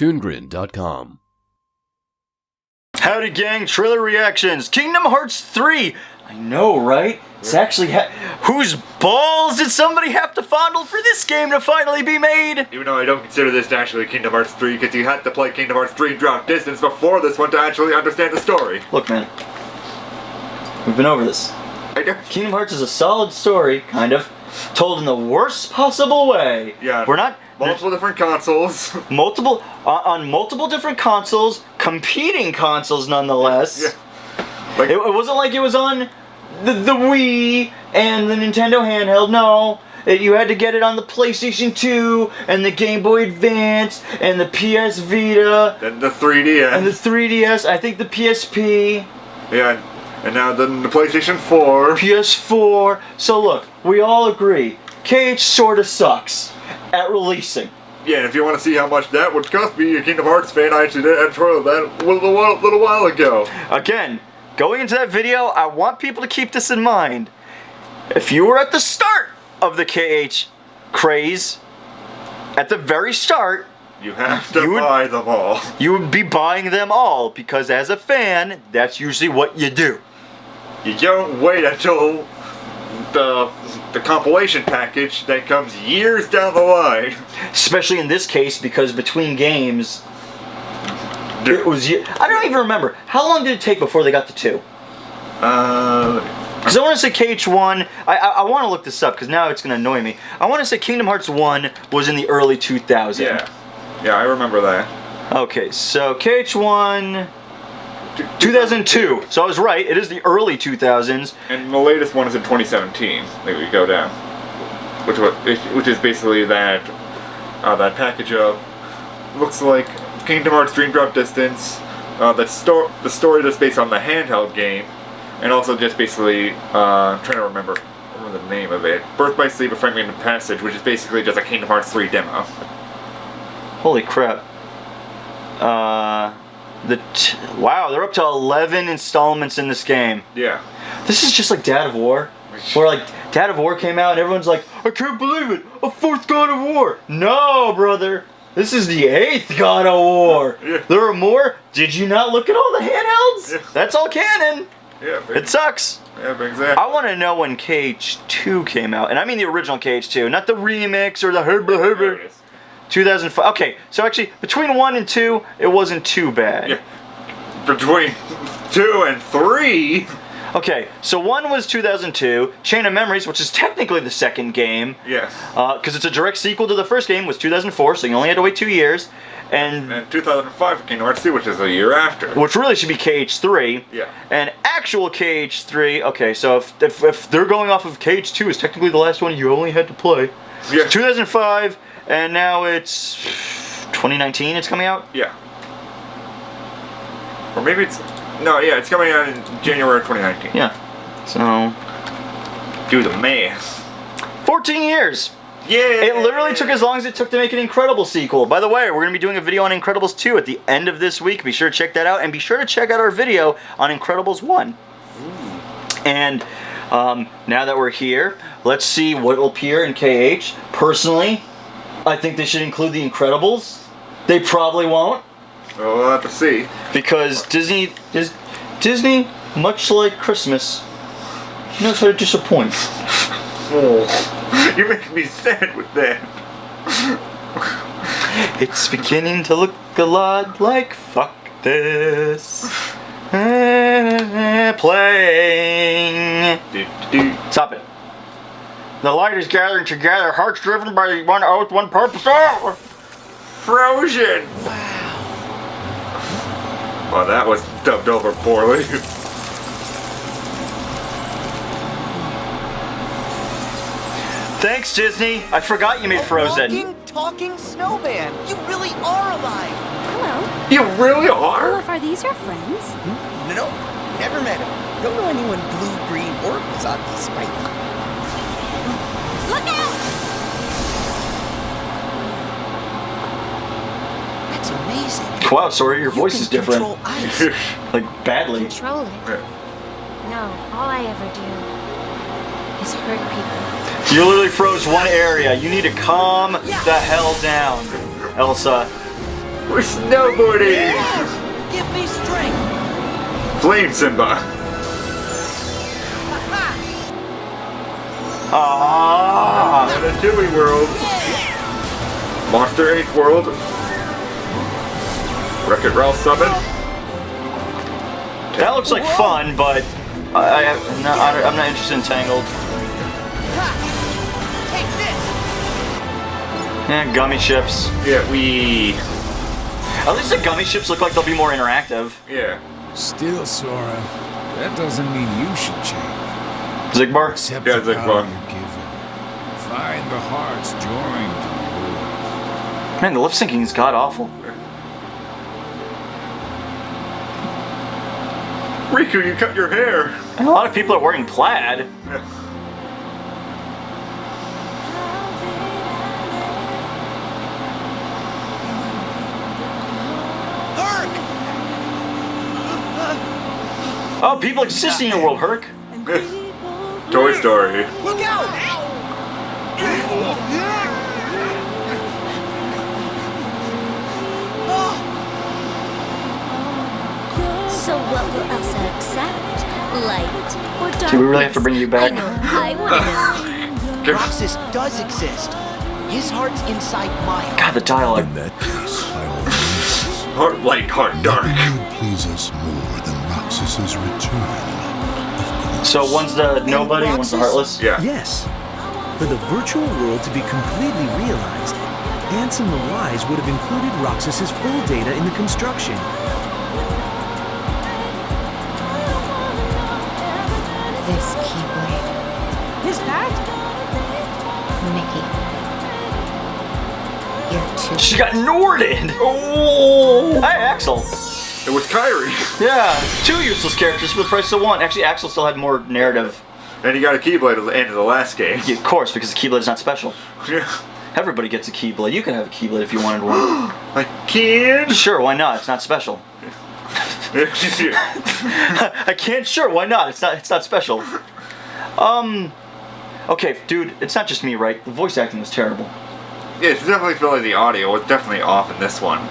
ToonGrin.com. Howdy gang, trailer reactions, Kingdom Hearts 3! I know, right? It's actually whose balls did somebody have to fondle for this game to finally be made? Even though I don't consider this actually Kingdom Hearts 3, because you had to play Kingdom Hearts 3 Drop Distance before this one to actually understand the story. Look man, we've been over this. I know. Kingdom Hearts is a solid story, kind of, told in the worst possible way. Yeah. We're not... Multiple different consoles. On multiple different consoles, competing consoles nonetheless. Yeah. Like, it wasn't like it was on the Wii and the Nintendo handheld, no. You had to get it on the PlayStation 2 and the Game Boy Advance and the PS Vita. then the 3DS. And the 3DS, I think the PSP. Yeah, and now the PlayStation 4. PS4. So look, we all agree, KH sorta sucks at releasing. Yeah, and if you want to see how much that would cost me, a Kingdom Hearts fan, I actually did a trailer of that a little while ago. Again, going into that video, I want people to keep this in mind. If you were at the start of the KH craze, at the very start, you have to buy them all. You would be buying them all, because as a fan, that's usually what you do. You don't wait until the compilation package that comes years down the line. Especially in this case, because between games, it was... I don't even remember. How long did it take before they got to 2? Because I want to say KH1, I want to look this up because now it's going to annoy me. I want to say Kingdom Hearts 1 was in the early 2000s. Yeah, I remember that. Okay, so KH1, 2002. So I was right, it is the early 2000s. And the latest one is in 2017, that we go down. Which is basically that package of, looks like Kingdom Hearts Dream Drop Distance, the story that's based on the handheld game, and also just basically, I'm trying to remember the name of it, Birth by Sleep, A Fragmented Passage, which is basically just a Kingdom Hearts 3 demo. Holy crap. Wow, they're up to 11 installments in this game. Yeah. This is just like Dad of War, where like Dad of War came out and everyone's like, I can't believe it, a 4th God of War. No, brother. This is the 8th God of War. Yeah. There are more. Did you not look at all the handhelds? Yeah. That's all canon. Yeah, it sucks. Yeah, exactly. I want to know when KH2 came out, and I mean the original KH2, not the remix or the 2005. Okay, so actually between 1 and 2, it wasn't too bad. Yeah. Between 2 and 3. Okay, so 1 was 2002. Chain of Memories, which is technically the second game. Yes. Because it's a direct sequel to the first game, was 2004, so you only had to wait 2 years. And 2005 for Kingdom Hearts 2, which is a year after. Which really should be KH3. Yeah. And actual KH3, okay, so if they're going off of KH2 is technically the last one you only had to play. Yeah. 2005, and now it's 2019 it's coming out? Yeah. Or maybe it's... No, yeah, it's coming out in January of 2019. Yeah. So... Do the math. 14 years! Yeah! It literally took as long as it took to make an Incredibles sequel. By the way, we're going to be doing a video on Incredibles 2 at the end of this week. Be sure to check that out, and be sure to check out our video on Incredibles 1. Ooh. And now that we're here, let's see what will appear in KH. Personally, I think they should include the Incredibles. They probably won't. Well, we'll have to see. Because Disney, much like Christmas, knows how to disappoint. Oh, you make me sad with that. It's beginning to look a lot like fuck this. Playing. Stop it. The light is gathering together, hearts driven by one oath, one purpose. Oh! Frozen. Wow, that was dubbed over poorly. Thanks, Disney. I forgot you made Frozen. Walking, talking snowman. You really are alive. Hello. You really are? Olaf, are these your friends? No, never met him. Don't know anyone blue, green, or Kazaki spiky. Look out! That's amazing. Wow, sorry, your voice is different. Control ice. Like, badly. Control it. No, all I ever do is hurt people. You literally froze one area. You need to calm the hell down, Elsa. We're snowboarding! Give me strength! Flame Simba! Ah! Ratatouille World! Monster Inc. World! Wreck-It Ralph Summon! That looks like fun, but I'm not interested in Tangled. Take this! Yeah, gummy ships. Yeah, we... At least the gummy ships look like they'll be more interactive. Yeah. Still, Sora, that doesn't mean you should change. Zigbar? Accept Yeah, the Zigbar. power you're given. Find the hearts joined to yours. Man, the lip syncing is god awful. Riku, you cut your hair! And a lot of people are wearing plaid. Yeah. Herc! Oh, people exist in your world, Herc. Toy Story. Look out! So what will Elsa accept? Light or darkness? Do we really have to bring you back? I know, I want to know. Roxas does exist. His heart's inside my heart. God, the dialogue. In that case, by all means, Heart light, heart dark. nothing would please us more than Roxas's return. Of course. So one's the nobody, one's the heartless? Yeah. Yes. For the virtual world to be completely realized, Ansem the Wise would have included Roxas's full data in the construction. This keyblade. Is that? Mickey. You're too. She got Norded! Oh! Hey, Axel. It was Kyrie. Yeah, two useless characters for the price of one. Actually, Axel still had more narrative. And he got a Keyblade at the end of the last game. Yeah, of course, because the Keyblade is not special. Yeah. Everybody gets a Keyblade. You can have a Keyblade if you wanted one. I can't. Sure, why not? It's not special. I can't. Sure, why not? It's not special. Okay, dude, it's not just me, right? The voice acting was terrible. Yeah, it's definitely feel like the audio was definitely off in this one.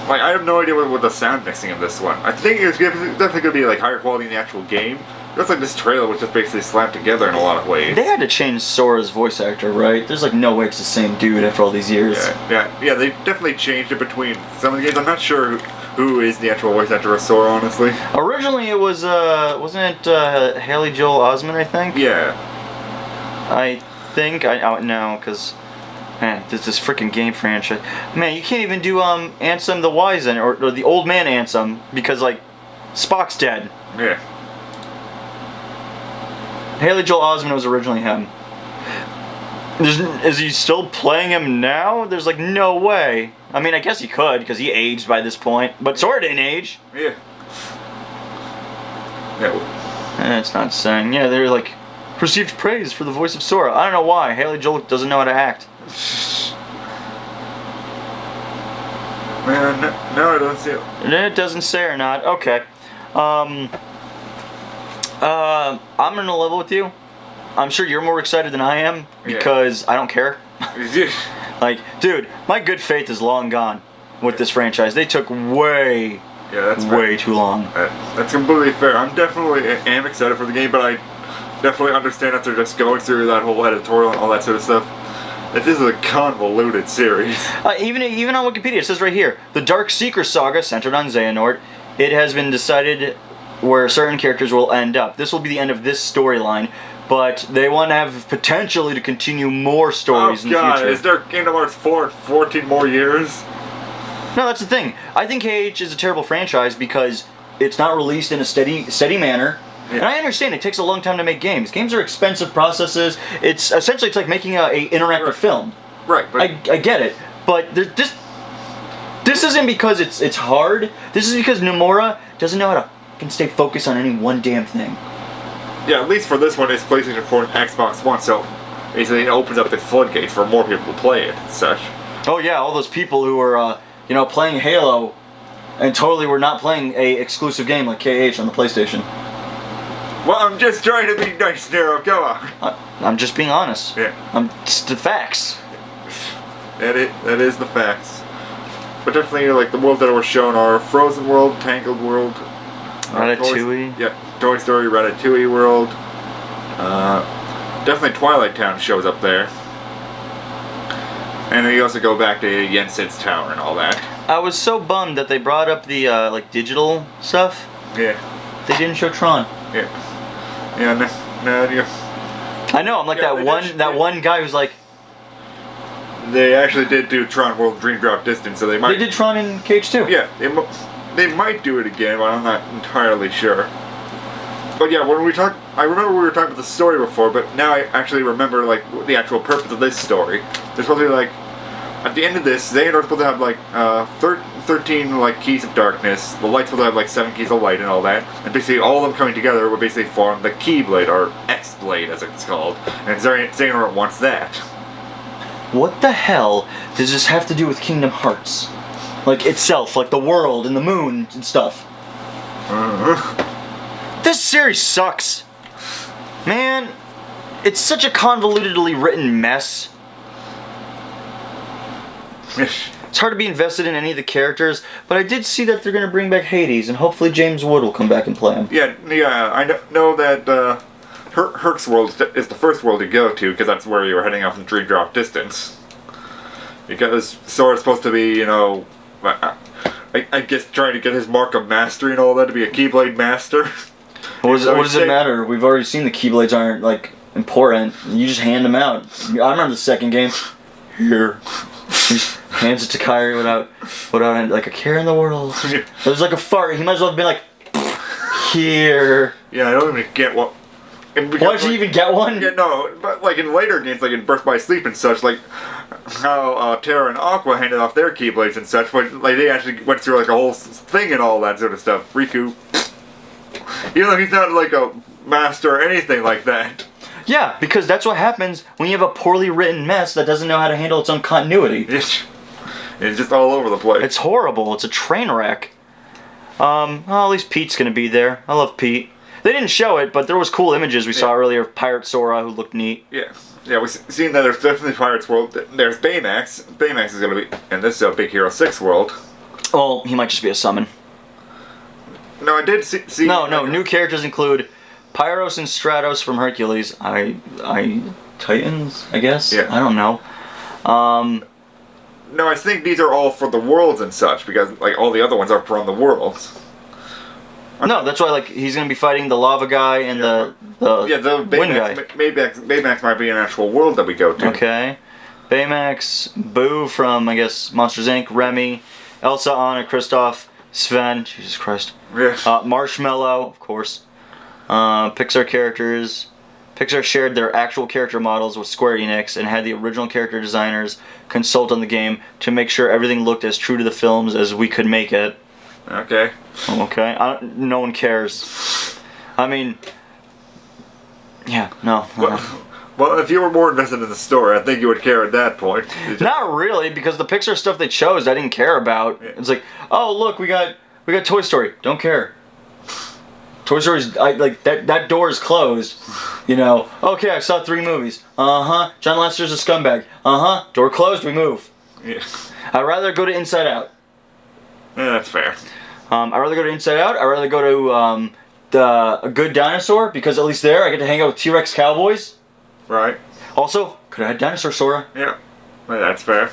Like, I have no idea what the sound mixing of this one. I think it's definitely going to be like higher quality in the actual game. It looks like this trailer was just basically slapped together in a lot of ways. They had to change Sora's voice actor, right? There's like no way it's the same dude after all these years. Yeah, they definitely changed it between some of the games. I'm not sure who is the actual voice actor of Sora, honestly. Originally, it was wasn't it Haley Joel Osment? I think. Yeah. I think I no, because man, this freaking game franchise. Man, you can't even do Ansem the Wise or the old man Ansem because like Spock's dead. Yeah. Haley Joel Osment was originally him. Is he still playing him now? There's like no way. I mean, I guess he could because he aged by this point, but Sora didn't age. Yeah. Yeah. It's not saying. Yeah, they're like received praise for the voice of Sora. I don't know why. Haley Joel doesn't know how to act. Man, no, I don't see it. It doesn't say or not. Okay. I'm gonna level with you. I'm sure you're more excited than I am because I don't care. Like, dude, my good faith is long gone with this franchise. They took way too long. That's completely fair. I'm definitely am excited for the game, but I definitely understand that they're just going through that whole editorial and all that sort of stuff. This is a convoluted series. Even on Wikipedia, it says right here, the Dark Seeker saga centered on Xehanort. It has been decided where certain characters will end up. This will be the end of this storyline, but they want to have potentially to continue more stories in the future. Is there Kingdom Hearts 4 in 14 more years? No, that's the thing. I think KH is a terrible franchise because it's not released in a steady manner. Yeah. And I understand it takes a long time to make games. Games are expensive processes. It's essentially like making a interactive film. Right. But I get it, but this isn't because it's hard. This is because Nomura doesn't know how to can stay focused on any one damn thing. Yeah, at least for this one, it's PlayStation 4 and Xbox One, so basically it opens up the floodgates for more people to play it and such. Oh yeah, all those people who were playing Halo and totally were not playing a exclusive game like KH on the PlayStation. Well, I'm just trying to be nice, Nero. Go on. I'm just being honest. Yeah. It's the facts. That is the facts. but definitely like the worlds that were shown are Frozen World, Tangled World, Ratatouille. Toy Story, Ratatouille World. Definitely Twilight Town shows up there. And then you also go back to Yensid's Tower and all that. I was so bummed that they brought up the like digital stuff. Yeah. They didn't show Tron. Yeah. Yeah. No. I know. I'm like Yeah, that one guy who's like. They actually did do Tron World Dream Drop Distance, so they might. They did Tron in Cage too. Yeah. They might do it again, but I'm not entirely sure. But yeah, when we talked, I remember we were talking about the story before, but now I actually remember like the actual purpose of this story. There's supposed to be like, at the end of this, Xehanor's supposed to have like 13 like keys of darkness. The light's supposed to have like 7 keys of light and all that. And basically all of them coming together would basically form the Keyblade, or X-Blade as it's called. And Xehanort wants that. What the hell does this have to do with Kingdom Hearts? Like itself, like the world and the moon and stuff. This series sucks. Man, it's such a convolutedly written mess. It's hard to be invested in any of the characters, but I did see that they're going to bring back Hades, and hopefully James Wood will come back and play him. Yeah, I know that Herc's World is the first world to go to, because that's where you were heading off in Dream Drop Distance. Because Sora's supposed to be, you know, I guess trying to get his mark of mastery and all that, to be a Keyblade master. What does it matter? We've already seen the Keyblades aren't, like, important. You just hand them out. I remember the second game. Here. He just hands it to Kyrie without like a care in the world. It was like a fart. He might as well have been like, here. Yeah, I don't even get what. Why did you even get one? Yeah, no, but like in later games, like in Birth by Sleep and such, like how Terra and Aqua handed off their Keyblades and such, but like they actually went through like a whole thing and all that sort of stuff. Riku, even though he's not like a master or anything like that. Yeah, because that's what happens when you have a poorly written mess that doesn't know how to handle its own continuity. It's just all over the place. It's horrible. It's a train wreck. Well, at least Pete's gonna be there. I love Pete. They didn't show it, but there was cool images we saw earlier of Pirate Sora who looked neat. Yeah, we've seen that there's definitely Pirates World. There's Baymax. Baymax is gonna be in this Big Hero 6 world. Well, he might just be a summon. No, I did see. No. New characters include Pyros and Stratos from Hercules. Titans, I guess. Yeah. I don't know. No, I think these are all for the worlds and such, because like all the other ones are from the worlds. No, that's why like he's gonna be fighting the lava guy and the wind guy. Baymax might be an actual world that we go to. Okay. Baymax, Boo from I guess Monsters Inc., Remy, Elsa, Anna, Kristoff, Sven, Jesus Christ. Yeah. Marshmallow, of course. Pixar characters. Pixar shared their actual character models with Square Enix and had the original character designers consult on the game to make sure everything looked as true to the films as we could make it. Okay. Okay. No one cares. I mean, yeah, no. Well, if you were more invested in the story, I think you would care at that point. Not really, because the Pixar stuff they chose, I didn't care about. Yeah. It's like, oh look, we got Toy Story. Don't care. Toy Story's like that door is closed. You know. Okay, I saw 3 movies. John Lasseter's a scumbag. Door closed. We move. Yeah. I'd rather go to Inside Out. Yeah, that's fair. I'd rather go to Inside Out. I'd rather go to A Good Dinosaur, because at least there I get to hang out with T-Rex cowboys. Right. Also, could have had Dinosaur Sora. Yeah. Well, that's fair.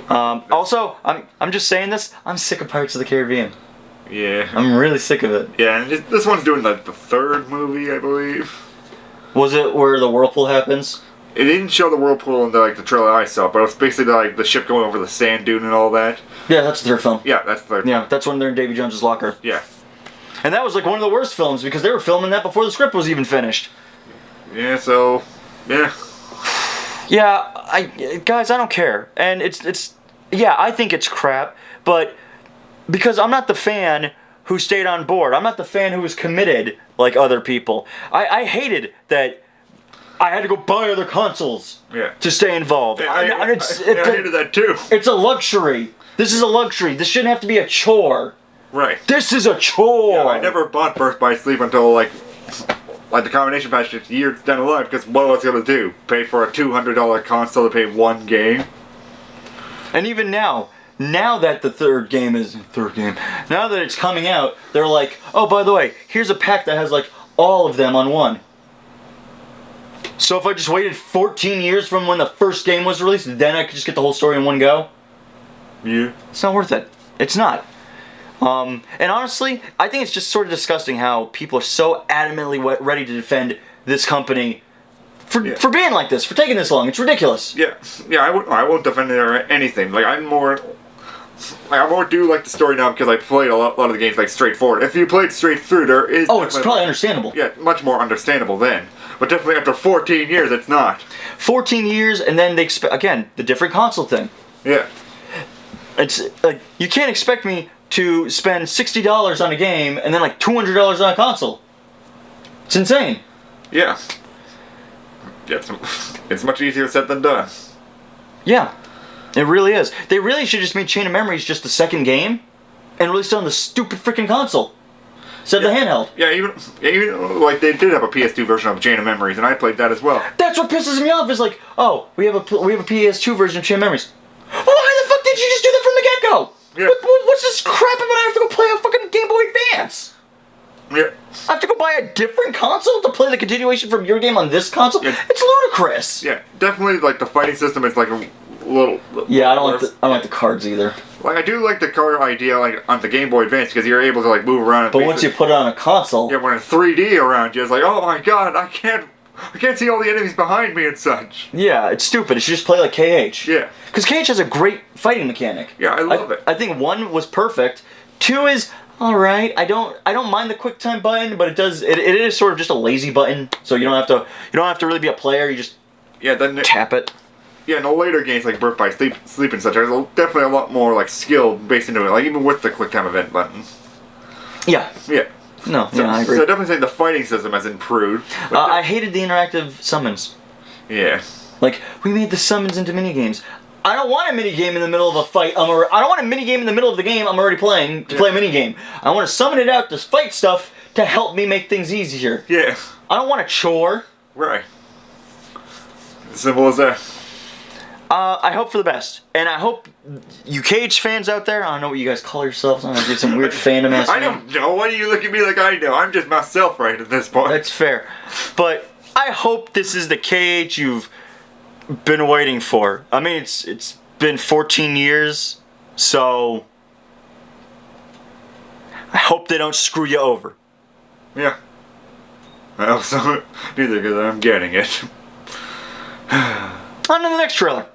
Also, I'm just saying this. I'm sick of Pirates of the Caribbean. Yeah. I'm really sick of it. Yeah, and this one's doing like the 3rd movie, I believe. Was it where the whirlpool happens? It didn't show the whirlpool in the trailer I saw, but it was basically like the ship going over the sand dune and all that. Yeah, that's the 3rd film. Yeah, that's the 3rd. Yeah, that's when they're in Davy Jones's locker. Yeah. And that was like one of the worst films because they were filming that before the script was even finished. Yeah, so yeah. Yeah, guys, I don't care. And it's I think it's crap, but because I'm not the fan who stayed on board. I'm not the fan who was committed like other people. I hated that I had to go buy other consoles to stay involved. Yeah, I hated that too. It's a luxury. This is a luxury. This shouldn't have to be a chore. Right. This is a chore. Yeah, I never bought Birth by Sleep until like the combination patch years down the line, because what was I gonna do? Pay for a $200 console to play 1 game? And even now, now that the third game, now that it's coming out, they're like, oh, by the way, here's a pack that has like all of them on one. So if I just waited 14 years from when the first game was released, then I could just get the whole story in one go? Yeah. It's not worth it. It's not. And honestly, I think it's just sort of disgusting how people are so adamantly ready to defend this company for being like this, for taking this long. It's ridiculous. Yeah, I won't defend it or anything. Like I more do like the story now because I played a lot of the games like straightforward. If you played straight through, there is it's probably understandable. Yeah, much more understandable then. But definitely after 14 years, it's not. 14 years, and then they expect again the different console thing. Yeah. It's like you can't expect me to spend $60 on a game and then like $200 on a console. It's insane. Yeah. Yeah, it's much easier said than done. Yeah, it really is. They really should just make Chain of Memories just the second game and release it on the stupid freaking console instead of the handheld. Yeah, even like they did have a PS2 version of Chain of Memories, and I played that as well. That's what pisses me off. Is like, oh, we have a PS2 version of Chain of Memories. Well, why the fuck did you just do that from the get-go? Yeah. What's this crap about I have to go play a fucking Game Boy Advance? Yeah. I have to go buy a different console to play the continuation from your game on this console? Yeah. It's ludicrous. Yeah, definitely. Like the fighting system is like a little. Yeah, I don't like the cards either. Like I do like the card idea like on the Game Boy Advance because you're able to like move around. But once you put it on a console, yeah, when it's 3D around you, it's like, oh my god, I can't see all the enemies behind me and such. yeah, it's stupid. It should just play like KH. Yeah. Because KH has a great fighting mechanic. Yeah, I love it. I think 1 was perfect. 2 is all right. I don't mind the QuickTime button, but it is sort of just a lazy button. So you don't have to really be a player. You just then tap it. Yeah, in the later games like Birth by Sleep and such, there's definitely a lot more like skill based into it. Like even with the QuickTime event button. Yeah. Yeah. No, So, I agree. So I definitely think the fighting system has improved. I hated the interactive summons. Yeah. Like, we made the summons into minigames. I don't want a minigame in the middle of a fight. I don't want a minigame in the middle of the game I'm already playing to play a minigame. I want to summon it out to fight stuff to help me make things easier. Yeah. I don't want a chore. Right. Simple as that. I hope for the best. And I hope you KH fans out there, I don't know what you guys call yourselves. I don't know, get some weird fandom ass I don't know. Why do you look at me like I know? I'm just myself right at this point. That's fair. But I hope this is the KH you've been waiting for. I mean, it's been 14 years, so I hope they don't screw you over. Yeah. I hope so. Neither, because I'm getting it. On to the next trailer.